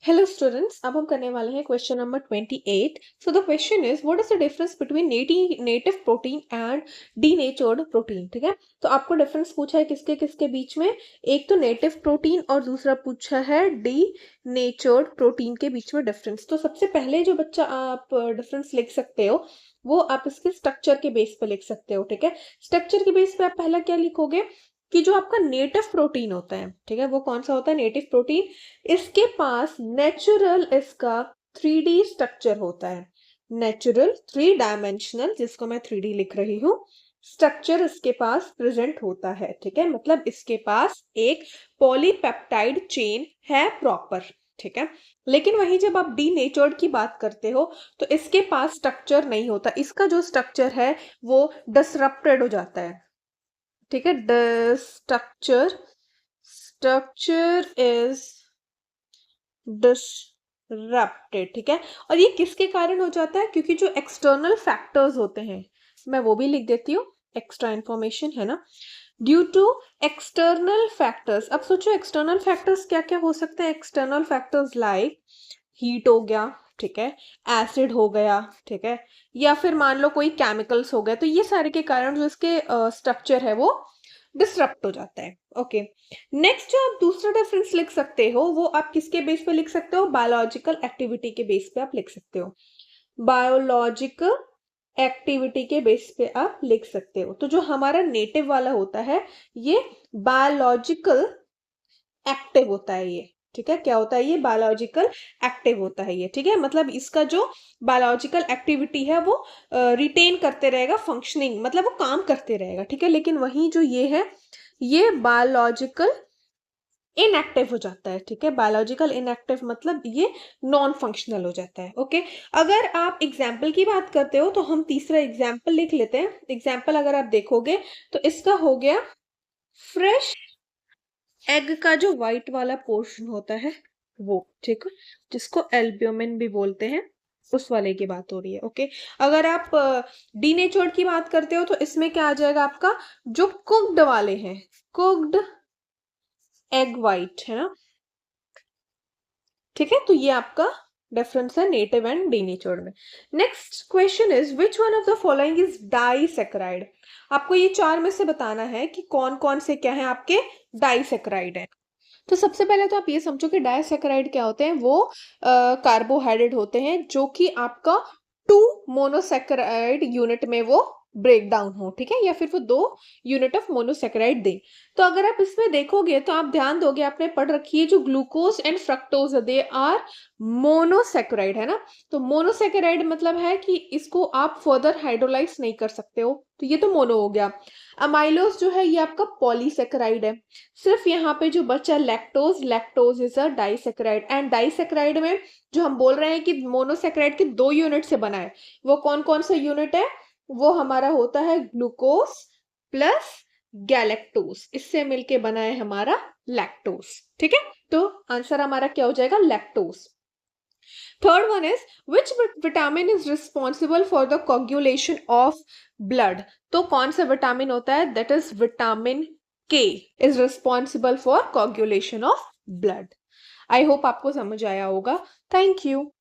Hello students, अब हम करने वाले हैं question number 28. So the question is what is the difference between native protein and denatured protein? ठीक है, तो आपको डिफरेंस पूछा है किसके किसके बीच में, एक तो नेटिव प्रोटीन और दूसरा पूछा है डीनेचर्ड प्रोटीन के बीच में डिफरेंस। तो सबसे पहले जो बच्चा आप डिफरेंस लिख सकते हो वो आप इसके स्ट्रक्चर के बेस पे लिख सकते हो। ठीक है, स्ट्रक्चर के बेस पे आप पहला क्या लिखोगे कि जो आपका नेटिव प्रोटीन होता है, ठीक है, वो कौन सा होता है नेटिव प्रोटीन, इसके पास नेचुरल इसका 3D स्ट्रक्चर होता है। नेचुरल 3 डायमेंशनल, जिसको मैं 3D लिख रही हूं, स्ट्रक्चर इसके पास प्रेजेंट होता है। ठीक है, मतलब इसके पास एक पॉलीपेप्टाइड चेन है प्रॉपर। ठीक है, लेकिन वहीं जब आप डीनेचर्ड की बात करते हो तो इसके पास स्ट्रक्चर नहीं होता, इसका जो स्ट्रक्चर है वो डिसरप्टेड हो जाता है। ठीक है, द स्ट्रक्चर इज डिसरप्टेड। ठीक है, और ये किसके कारण हो जाता है, क्योंकि जो एक्सटर्नल फैक्टर्स होते हैं, मैं वो भी लिख देती हूँ, एक्स्ट्रा इंफॉर्मेशन है ना, ड्यू टू एक्सटर्नल फैक्टर्स। अब सोचो एक्सटर्नल फैक्टर्स क्या क्या हो सकते हैं। एक्सटर्नल फैक्टर्स लाइक हीट हो गया, ठीक है, एसिड हो गया, ठीक है, या फिर मान लो कोई केमिकल्स हो गए, तो ये सारे के कारण जो इसके स्ट्रक्चर है वो डिसरप्ट हो जाता है। ओके, नेक्स्ट जो आप दूसरा डिफरेंस लिख सकते हो वो आप किसके बेस पे लिख सकते हो, बायोलॉजिकल एक्टिविटी के बेस पे आप लिख सकते हो। बायोलॉजिकल एक्टिविटी के बेस पे आप लिख सकते हो। तो जो हमारा नेटिव वाला होता है ये बायोलॉजिकल एक्टिव होता है ये। ठीक है, क्या होता है ये, बायोलॉजिकल एक्टिव होता है ये। ठीक है, मतलब इसका जो बायोलॉजिकल एक्टिविटी है वो रिटेन करते रहेगा, फंक्शनिंग मतलब वो काम करते रहेगा। ठीक है, लेकिन वही जो ये है ये बायोलॉजिकल इनएक्टिव हो जाता है। ठीक है, बायोलॉजिकल इनएक्टिव मतलब ये नॉन फंक्शनल हो जाता है। ओके, अगर आप एग्जाम्पल की बात करते हो तो हम तीसरा एग्जाम्पल लिख लेते हैं। एग्जाम्पल अगर आप देखोगे तो इसका हो गया फ्रेश एग का जो व्हाइट वाला पोर्शन होता है वो, ठीक है, जिसको एल्ब्यूमिन भी बोलते हैं, उस वाले की बात हो रही है। ओके, अगर आप डीनेचर्ड की बात करते हो तो इसमें क्या आ जाएगा आपका, जो कुक्ड वाले हैं, कुक्ड एग व्हाइट है ना। ठीक है, तो ये आपका डिफरेंस है नेटिव एंड डीनेचर्ड में। Next question is which one of the following is disaccharide. आपको ये चार में से बताना है कि कौन कौन से क्या है आपके डाइसेक्राइड है। तो सबसे पहले तो आप ये समझो कि डाइसेक्राइड क्या होते हैं, वो कार्बोहाइड्रेट होते हैं जो कि आपका 2 मोनोसेक्राइड यूनिट में वो ब्रेक डाउन हो। ठीक है, या फिर वो 2 यूनिट ऑफ मोनोसेक्राइड दे। तो अगर आप इसमें देखोगे तो आप ध्यान दोगे, आपने पढ़ रखी है जो glucose and fructose they are monosaccharide है ना। तो मोनोसेक्राइड मतलब है कि इसको आप फर्दर हाइड्रोलाइज नहीं कर सकते हो, तो ये तो मोनो हो गया। अमाइलोज जो है ये आपका पॉलीसेक्राइड है। सिर्फ यहाँ पे जो बचा lactose, lactose is a disaccharide. And disaccharide में जो हम बोल रहे हैं कि मोनोसेक्राइड के 2 यूनिट से बना है, वो कौन कौन सा यूनिट है, वो हमारा होता है ग्लूकोज प्लस गैलेक्टोज, इससे मिलके बना है हमारा लैक्टोज। ठीक है, तो आंसर हमारा क्या हो जाएगा, lactose. Third one is which vitamin is responsible for the coagulation of blood. तो कौन सा विटामिन होता है, दैट इज विटामिन के is responsible for coagulation of blood. I hope आपको समझ आया होगा। Thank you.